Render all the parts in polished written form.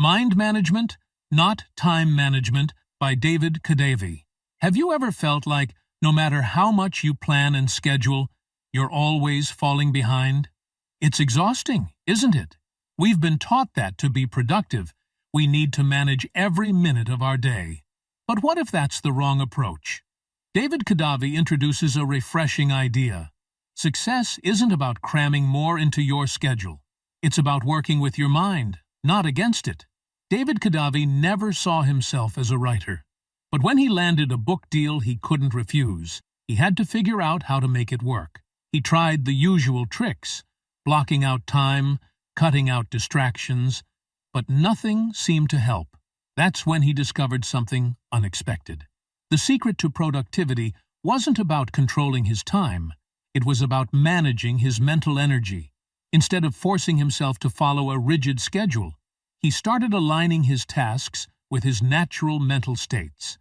Mind Management, Not Time Management by David Kadavy. Have you ever felt like no matter how much you plan and schedule, you're always falling behind? It's exhausting, isn't it? We've been taught that to be productive, we need to manage every minute of our day. But what if that's the wrong approach? David Kadavy introduces a refreshing idea. Success isn't about cramming more into your schedule. It's about working with your mind, not against it. David Kadavy never saw himself as a writer. But when he landed a book deal he couldn't refuse, he had to figure out how to make it work. He tried the usual tricks, blocking out time, cutting out distractions, but nothing seemed to help. That's when he discovered something unexpected. The secret to productivity wasn't about controlling his time. It was about managing his mental energy. Instead of forcing himself to follow a rigid schedule, he started aligning his tasks with his natural mental states.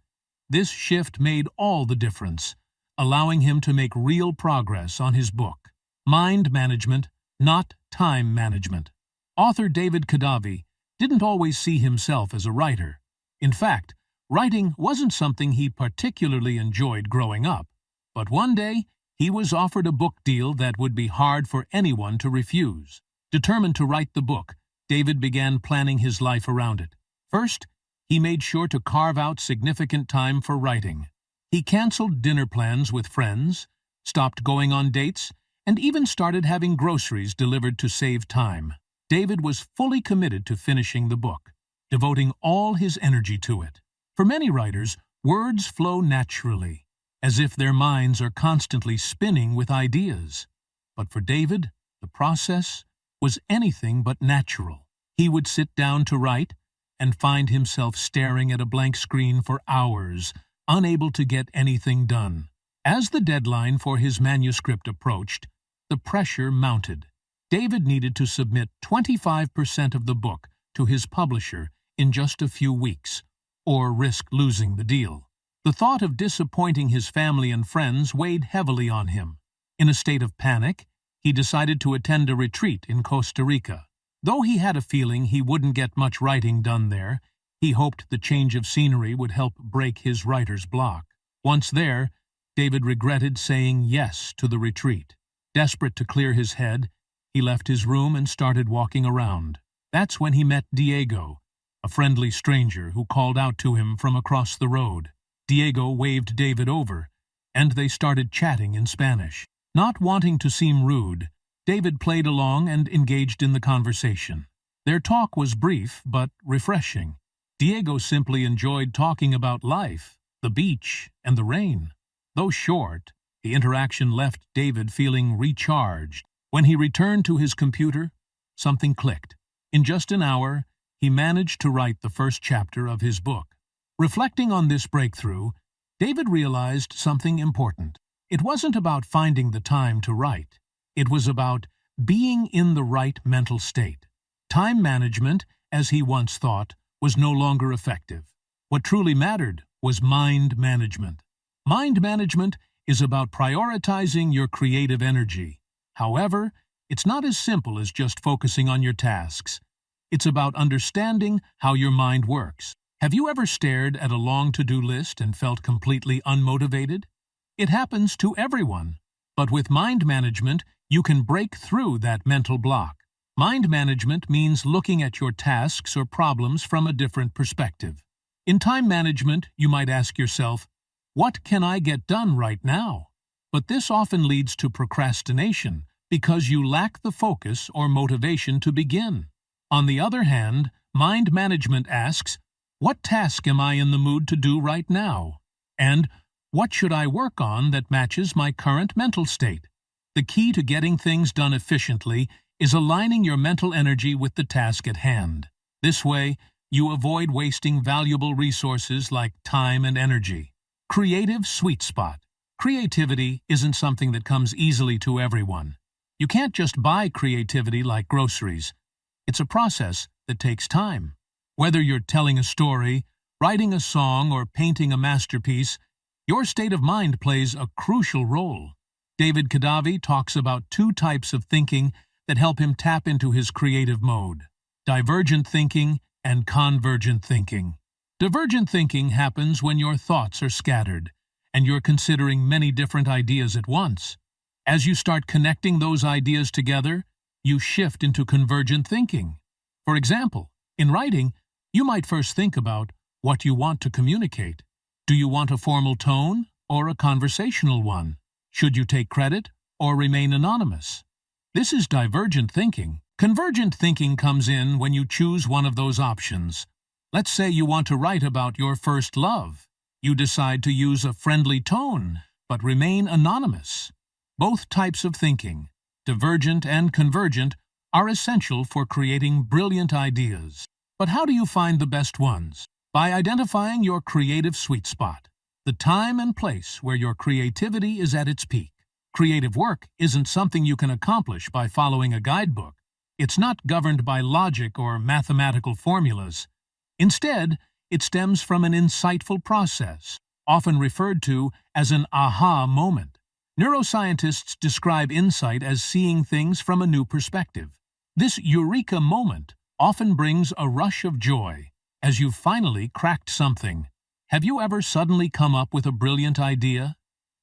This shift made all the difference, allowing him to make real progress on his book, Mind Management, Not Time Management. Author David Kadavy didn't always see himself as a writer. In fact, writing wasn't something he particularly enjoyed growing up. But one day, he was offered a book deal that would be hard for anyone to refuse. Determined to write the book, David began planning his life around it. First, he made sure to carve out significant time for writing. He canceled dinner plans with friends, stopped going on dates, and even started having groceries delivered to save time. David was fully committed to finishing the book, devoting all his energy to it. For many writers, words flow naturally, as if their minds are constantly spinning with ideas. But for David, the process was anything but natural. He would sit down to write and find himself staring at a blank screen for hours, unable to get anything done. As the deadline for his manuscript approached, the pressure mounted. David needed to submit 25% of the book to his publisher in just a few weeks, or risk losing the deal. The thought of disappointing his family and friends weighed heavily on him. In a state of panic, he decided to attend a retreat in Costa Rica. Though he had a feeling he wouldn't get much writing done there, he hoped the change of scenery would help break his writer's block. Once there, David regretted saying yes to the retreat. Desperate to clear his head, he left his room and started walking around. That's when he met Diego, a friendly stranger who called out to him from across the road. Diego waved David over, and they started chatting in Spanish. Not wanting to seem rude, David played along and engaged in the conversation. Their talk was brief but refreshing. Diego simply enjoyed talking about life, the beach, and the rain. Though short, the interaction left David feeling recharged. When he returned to his computer, something clicked. In just an hour, he managed to write the first chapter of his book. Reflecting on this breakthrough, David realized something important. It wasn't about finding the time to write. It was about being in the right mental state. Time management, as he once thought, was no longer effective. What truly mattered was mind management. Mind management is about prioritizing your creative energy. However, it's not as simple as just focusing on your tasks. It's about understanding how your mind works. Have you ever stared at a long to-do list and felt completely unmotivated? It happens to everyone. But with mind management, you can break through that mental block. Mind management means looking at your tasks or problems from a different perspective. In time management, you might ask yourself, what can I get done right now? But this often leads to procrastination because you lack the focus or motivation to begin. On the other hand, mind management asks, what task am I in the mood to do right now? And what should I work on that matches my current mental state? The key to getting things done efficiently is aligning your mental energy with the task at hand. This way, you avoid wasting valuable resources like time and energy. Creative sweet spot. Creativity isn't something that comes easily to everyone. You can't just buy creativity like groceries. It's a process that takes time. Whether you're telling a story, writing a song, or painting a masterpiece, your state of mind plays a crucial role. David Kadavy talks about two types of thinking that help him tap into his creative mode: divergent thinking and convergent thinking. Divergent thinking happens when your thoughts are scattered, and you're considering many different ideas at once. As you start connecting those ideas together, you shift into convergent thinking. For example, in writing, you might first think about what you want to communicate. Do you want a formal tone or a conversational one? Should you take credit or remain anonymous? This is divergent thinking. Convergent thinking comes in when you choose one of those options. Let's say you want to write about your first love. You decide to use a friendly tone, but remain anonymous. Both types of thinking, divergent and convergent, are essential for creating brilliant ideas. But how do you find the best ones? By identifying your creative sweet spot, the time and place where your creativity is at its peak. Creative work isn't something you can accomplish by following a guidebook. It's not governed by logic or mathematical formulas. Instead, it stems from an insightful process, often referred to as an aha moment. Neuroscientists describe insight as seeing things from a new perspective. This eureka moment often brings a rush of joy as you've finally cracked something. Have you ever suddenly come up with a brilliant idea?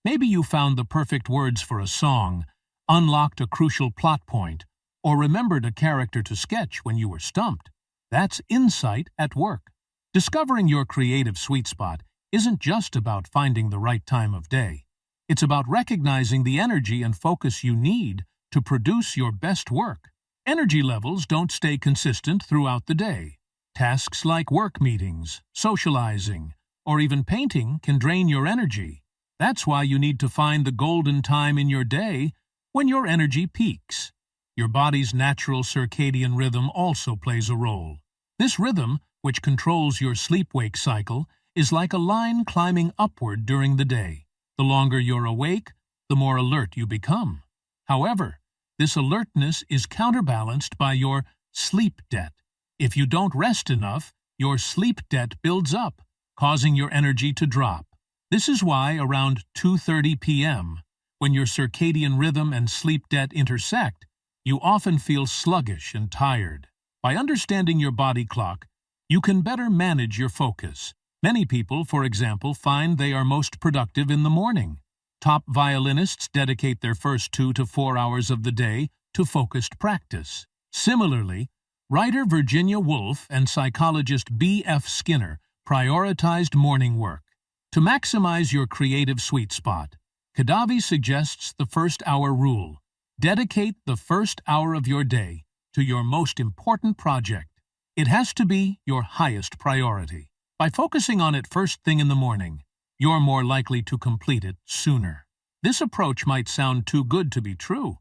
Maybe you found the perfect words for a song, unlocked a crucial plot point, or remembered a character to sketch when you were stumped. That's insight at work. Discovering your creative sweet spot isn't just about finding the right time of day. It's about recognizing the energy and focus you need to produce your best work. Energy levels don't stay consistent throughout the day. Tasks like work meetings, socializing, or even painting can drain your energy. That's why you need to find the golden time in your day when your energy peaks. Your body's natural circadian rhythm also plays a role. This rhythm, which controls your sleep-wake cycle, is like a line climbing upward during the day. The longer you're awake, the more alert you become. However, this alertness is counterbalanced by your sleep debt. If you don't rest enough, your sleep debt builds up, causing your energy to drop. This is why around 2:30 p.m., when your circadian rhythm and sleep debt intersect, you often feel sluggish and tired. By understanding your body clock, you can better manage your focus. Many people, for example, find they are most productive in the morning. Top violinists dedicate their first 2 to 4 hours of the day to focused practice. Similarly, writer Virginia Woolf and psychologist B.F. Skinner prioritized morning work. To maximize your creative sweet spot, Kadavy suggests the first-hour rule. Dedicate the first hour of your day to your most important project. It has to be your highest priority. By focusing on it first thing in the morning, you're more likely to complete it sooner. This approach might sound too good to be true,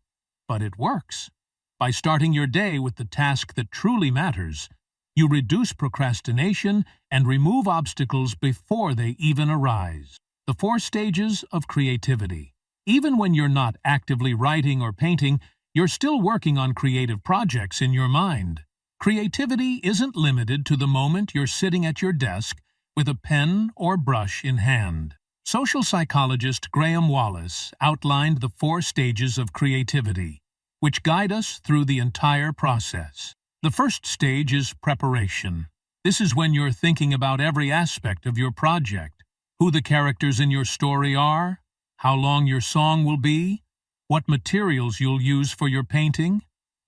but it works. By starting your day with the task that truly matters, you reduce procrastination and remove obstacles before they even arise. The 4 stages of creativity. Even when you're not actively writing or painting, you're still working on creative projects in your mind. Creativity isn't limited to the moment you're sitting at your desk with a pen or brush in hand. Social psychologist Graham Wallace outlined the 4 stages of creativity, which guide us through the entire process. The first stage is preparation. This is when you're thinking about every aspect of your project, who the characters in your story are, how long your song will be, what materials you'll use for your painting.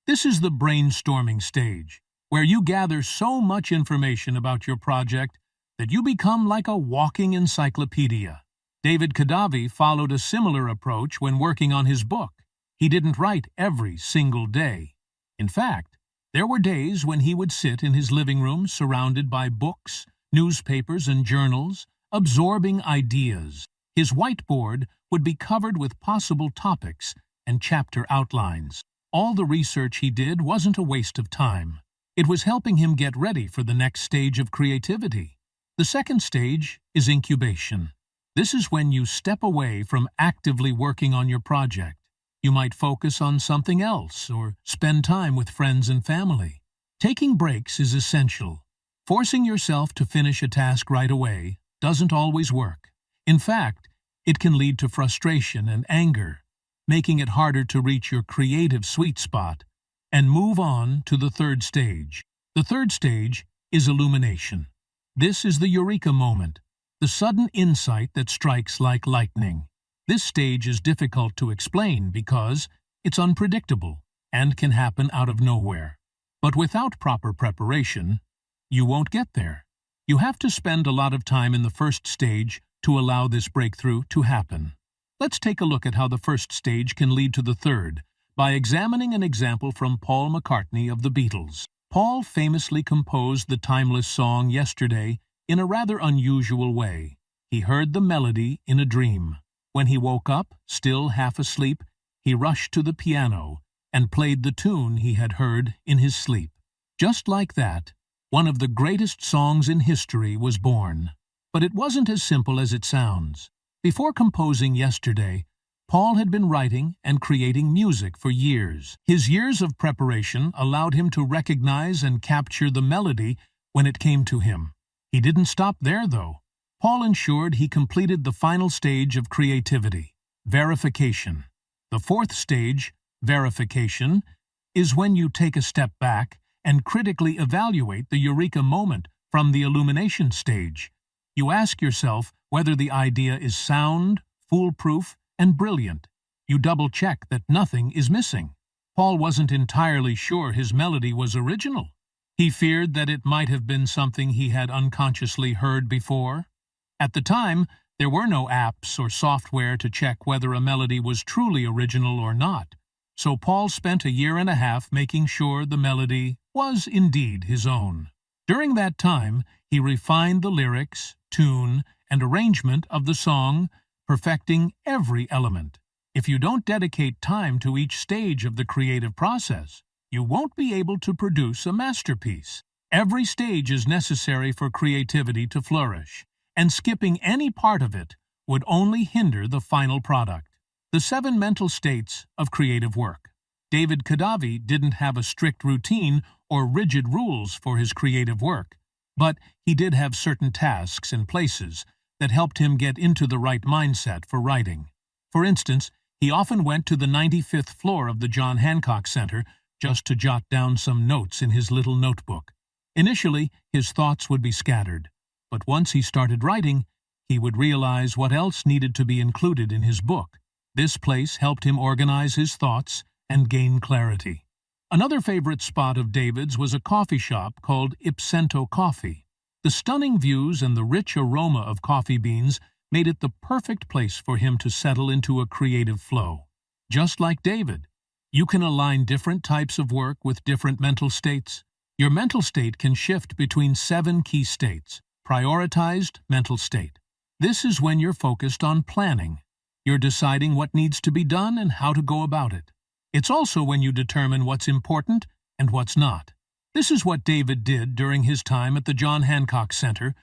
This is the brainstorming stage, where you gather so much information about your project that you become like a walking encyclopedia. David Kadavy followed a similar approach when working on his book. He didn't write every single day. In fact, there were days when he would sit in his living room surrounded by books, newspapers, and journals, absorbing ideas. His whiteboard would be covered with possible topics and chapter outlines. All the research he did wasn't a waste of time. It was helping him get ready for the next stage of creativity. The second stage is incubation. This is when you step away from actively working on your project. You might focus on something else or spend time with friends and family. Taking breaks is essential. Forcing yourself to finish a task right away doesn't always work. In fact, it can lead to frustration and anger, making it harder to reach your creative sweet spot and move on to the third stage. The third stage is illumination. This is the eureka moment, the sudden insight that strikes like lightning. This stage is difficult to explain because it's unpredictable and can happen out of nowhere. But without proper preparation, you won't get there. You have to spend a lot of time in the first stage to allow this breakthrough to happen. Let's take a look at how the first stage can lead to the third by examining an example from Paul McCartney of the Beatles. Paul famously composed the timeless song Yesterday in a rather unusual way. He heard the melody in a dream. When he woke up, still half asleep, he rushed to the piano and played the tune he had heard in his sleep. Just like that, one of the greatest songs in history was born. But it wasn't as simple as it sounds. Before composing Yesterday, Paul had been writing and creating music for years. His years of preparation allowed him to recognize and capture the melody when it came to him. He didn't stop there, though. Paul ensured he completed the final stage of creativity, verification. The fourth stage, verification, is when you take a step back and critically evaluate the eureka moment from the illumination stage. You ask yourself whether the idea is sound, foolproof, and brilliant. You double-check that nothing is missing. Paul wasn't entirely sure his melody was original. He feared that it might have been something he had unconsciously heard before. At the time, there were no apps or software to check whether a melody was truly original or not. So Paul spent a year and a half making sure the melody was indeed his own. During that time, he refined the lyrics, tune, and arrangement of the song, perfecting every element. If you don't dedicate time to each stage of the creative process, you won't be able to produce a masterpiece. Every stage is necessary for creativity to flourish, and skipping any part of it would only hinder the final product. The 7 mental states of creative work. David Kadavy didn't have a strict routine or rigid rules for his creative work, but he did have certain tasks and places that helped him get into the right mindset for writing. For instance, he often went to the 95th floor of the John Hancock Center just to jot down some notes in his little notebook. Initially, his thoughts would be scattered, but once he started writing, he would realize what else needed to be included in his book. This place helped him organize his thoughts and gain clarity. Another favorite spot of David's was a coffee shop called Ipsento Coffee. The stunning views and the rich aroma of coffee beans made it the perfect place for him to settle into a creative flow. Just like David, you can align different types of work with different mental states. Your mental state can shift between 7 key states. Prioritized mental state. This is when you're focused on planning. You're deciding what needs to be done and how to go about it. It's also when you determine what's important and what's not. This is what David did during his time at the John Hancock Center,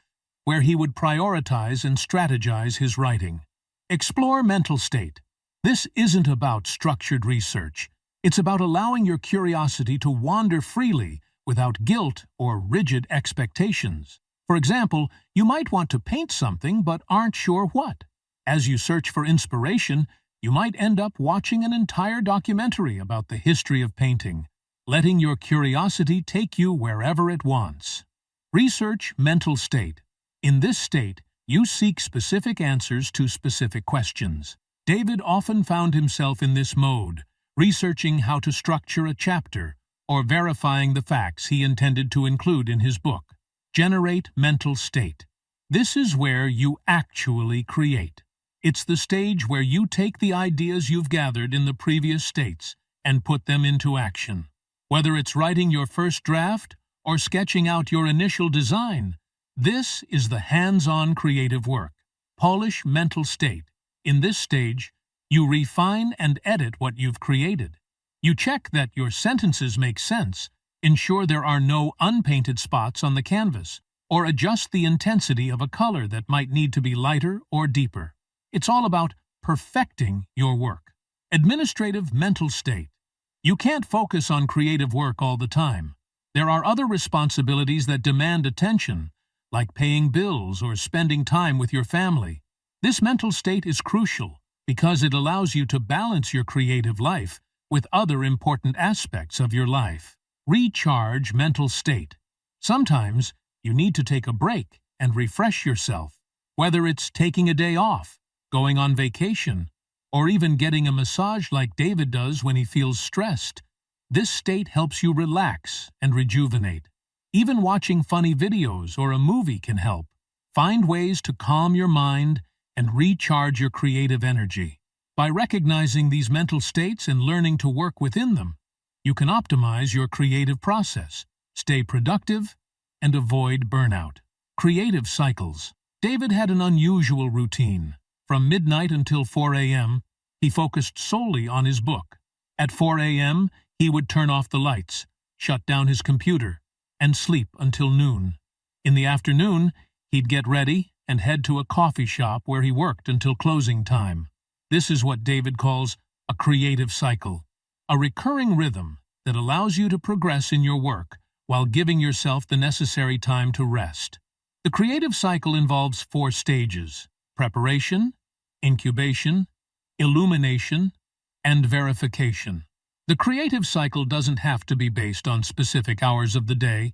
where he would prioritize and strategize his writing. Explore mental state. This isn't about structured research. It's about allowing your curiosity to wander freely without guilt or rigid expectations. For example, you might want to paint something but aren't sure what. As you search for inspiration, you might end up watching an entire documentary about the history of painting, letting your curiosity take you wherever it wants. Research mental state. In this state, you seek specific answers to specific questions. David often found himself in this mode, researching how to structure a chapter or verifying the facts he intended to include in his book. Generate mental state. This is where you actually create. It's the stage where you take the ideas you've gathered in the previous states and put them into action. Whether it's writing your first draft or sketching out your initial design, this is the hands-on creative work. Polish mental state. In this stage, you refine and edit what you've created. You check that your sentences make sense, ensure there are no unpainted spots on the canvas, or adjust the intensity of a color that might need to be lighter or deeper. It's all about perfecting your work. Administrative mental state. You can't focus on creative work all the time. There are other responsibilities that demand attention, like paying bills or spending time with your family. This mental state is crucial because it allows you to balance your creative life with other important aspects of your life. Recharge mental state. Sometimes you need to take a break and refresh yourself, whether it's taking a day off, going on vacation, or even getting a massage like David does when he feels stressed. This state helps you relax and rejuvenate. Even watching funny videos or a movie can help. Find ways to calm your mind and recharge your creative energy. By recognizing these mental states and learning to work within them, you can optimize your creative process, stay productive, and avoid burnout. Creative cycles. David had an unusual routine. From midnight until 4 a.m., he focused solely on his book. At 4 a.m., he would turn off the lights, shut down his computer, and sleep until noon. In the afternoon, he'd get ready and head to a coffee shop where he worked until closing time. This is what David calls a creative cycle, a recurring rhythm that allows you to progress in your work while giving yourself the necessary time to rest. The creative cycle involves 4 stages: preparation, incubation, illumination, and verification. The creative cycle doesn't have to be based on specific hours of the day.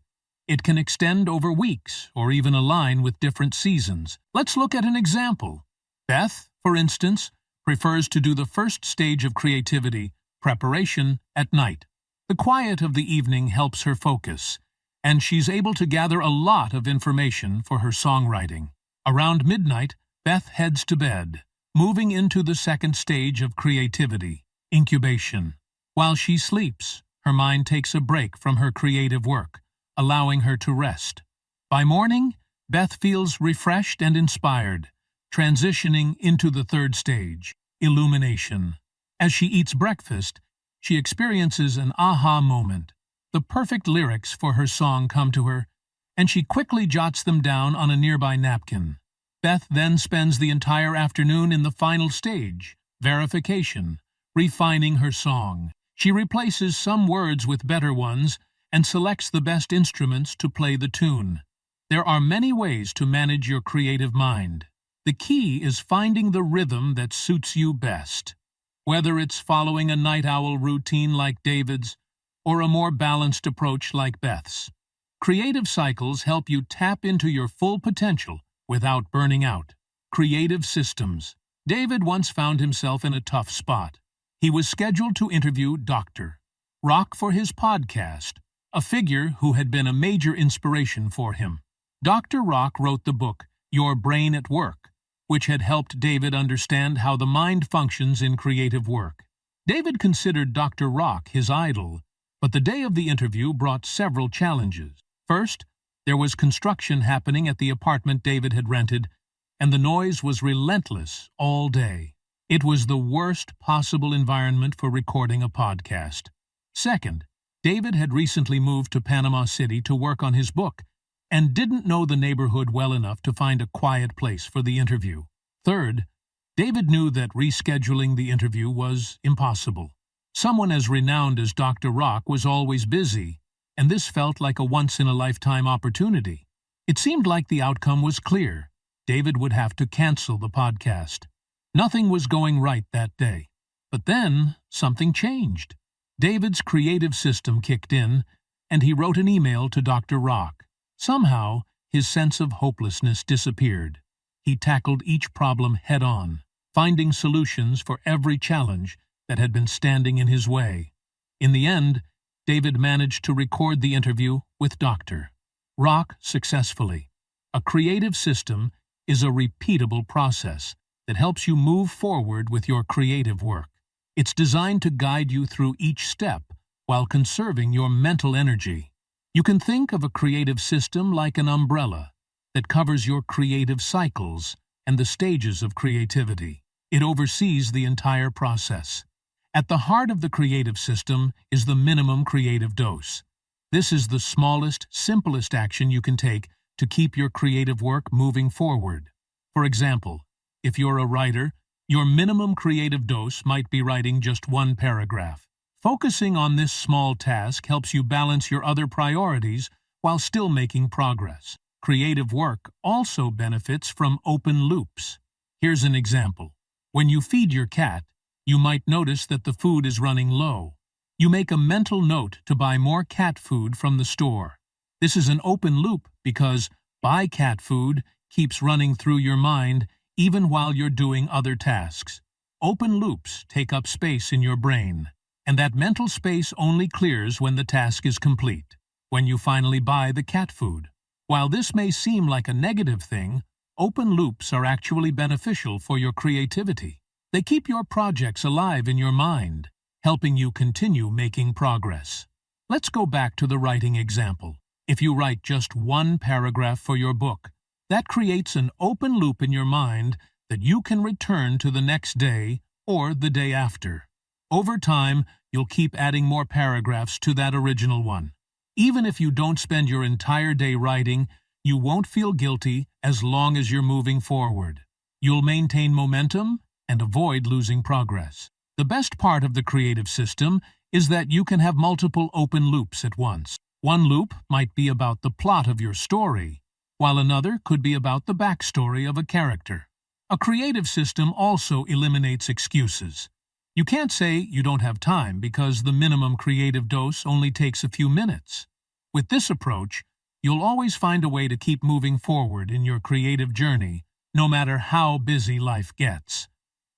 It can extend over weeks or even align with different seasons. Let's look at an example. Beth, for instance, prefers to do the first stage of creativity, preparation, at night. The quiet of the evening helps her focus, and she's able to gather a lot of information for her songwriting. Around midnight, Beth heads to bed, moving into the second stage of creativity, incubation. While she sleeps, her mind takes a break from her creative work, allowing her to rest. By morning, Beth feels refreshed and inspired, transitioning into the third stage, illumination. As she eats breakfast, she experiences an aha moment. The perfect lyrics for her song come to her, and she quickly jots them down on a nearby napkin. Beth then spends the entire afternoon in the final stage, verification, refining her song. She replaces some words with better ones and selects the best instruments to play the tune. There are many ways to manage your creative mind. The key is finding the rhythm that suits you best. Whether it's following a night owl routine like David's or a more balanced approach like Beth's, creative cycles help you tap into your full potential without burning out. Creative systems. David once found himself in a tough spot. He was scheduled to interview Dr. Rock for his podcast, a figure who had been a major inspiration for him. Dr. Rock wrote the book, Your Brain at Work, which had helped David understand how the mind functions in creative work. David considered Dr. Rock his idol, but the day of the interview brought several challenges. First, there was construction happening at the apartment David had rented, and the noise was relentless all day. It was the worst possible environment for recording a podcast. Second, David had recently moved to Panama City to work on his book and didn't know the neighborhood well enough to find a quiet place for the interview. Third, David knew that rescheduling the interview was impossible. Someone as renowned as Dr. Rock was always busy, and this felt like a once-in-a-lifetime opportunity. It seemed like the outcome was clear. David would have to cancel the podcast. Nothing was going right that day. But then, something changed. David's creative system kicked in, and he wrote an email to Dr. Rock. Somehow, his sense of hopelessness disappeared. He tackled each problem head-on, finding solutions for every challenge that had been standing in his way. In the end, David managed to record the interview with Dr. Rock successfully. A creative system is a repeatable process that helps you move forward with your creative work. It's designed to guide you through each step while conserving your mental energy. You can think of a creative system like an umbrella that covers your creative cycles and the stages of creativity. It oversees the entire process. At the heart of the creative system is the minimum creative dose. This is the smallest, simplest action you can take to keep your creative work moving forward. For example, if you're a writer, your minimum creative dose might be writing just 1 paragraph. Focusing on this small task helps you balance your other priorities while still making progress. Creative work also benefits from open loops. Here's an example. When you feed your cat, you might notice that the food is running low. You make a mental note to buy more cat food from the store. This is an open loop because buy cat food keeps running through your mind even while you're doing other tasks. Open loops take up space in your brain, and that mental space only clears when the task is complete, when you finally buy the cat food. While this may seem like a negative thing, open loops are actually beneficial for your creativity. They keep your projects alive in your mind, helping you continue making progress. Let's go back to the writing example. If you write just one paragraph for your book, that creates an open loop in your mind that you can return to the next day or the day after. Over time, you'll keep adding more paragraphs to that original one. Even if you don't spend your entire day writing, you won't feel guilty as long as you're moving forward. You'll maintain momentum and avoid losing progress. The best part of the creative system is that you can have multiple open loops at once. One loop might be about the plot of your story, while another could be about the backstory of a character. A creative system also eliminates excuses. You can't say you don't have time because the minimum creative dose only takes a few minutes. With this approach, you'll always find a way to keep moving forward in your creative journey, no matter how busy life gets.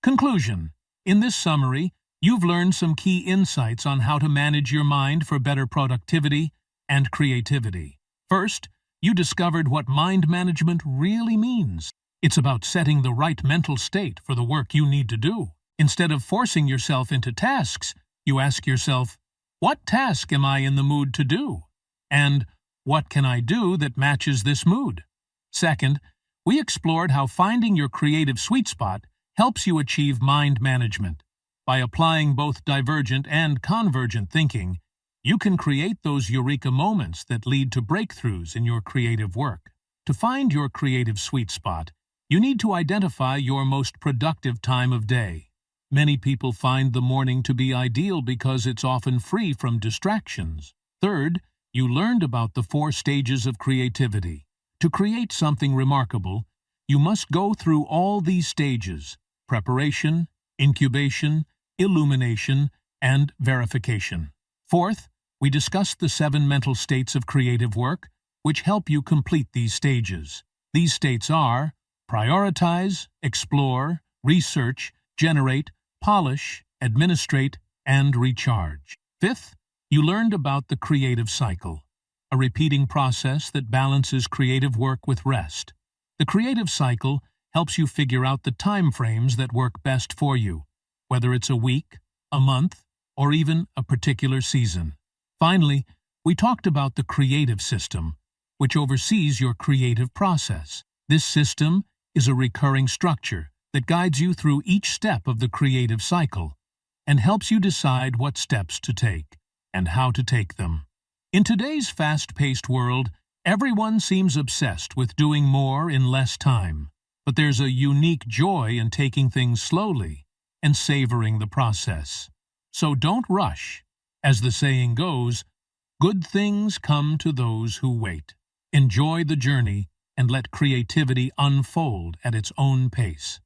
Conclusion. In this summary, you've learned some key insights on how to manage your mind for better productivity and creativity. First, you discovered what mind management really means. It's about setting the right mental state for the work you need to do. Instead of forcing yourself into tasks, you ask yourself, what task am I in the mood to do? And what can I do that matches this mood? Second, we explored how finding your creative sweet spot helps you achieve mind management. By applying both divergent and convergent thinking, you can create those eureka moments that lead to breakthroughs in your creative work. To find your creative sweet spot, you need to identify your most productive time of day. Many people find the morning to be ideal because it's often free from distractions. Third, you learned about the 4 stages of creativity. To create something remarkable, you must go through all these stages: preparation, incubation, illumination, and verification. Fourth, we discussed the 7 mental states of creative work, which help you complete these stages. These states are prioritize, explore, research, generate, polish, administrate, and recharge. Fifth, you learned about the creative cycle, a repeating process that balances creative work with rest. The creative cycle helps you figure out the time frames that work best for you, whether it's a week, a month, or even a particular season. Finally, we talked about the creative system, which oversees your creative process. This system is a recurring structure that guides you through each step of the creative cycle and helps you decide what steps to take and how to take them. In today's fast-paced world, everyone seems obsessed with doing more in less time, but there's a unique joy in taking things slowly and savoring the process. So don't rush. As the saying goes, good things come to those who wait. Enjoy the journey and let creativity unfold at its own pace.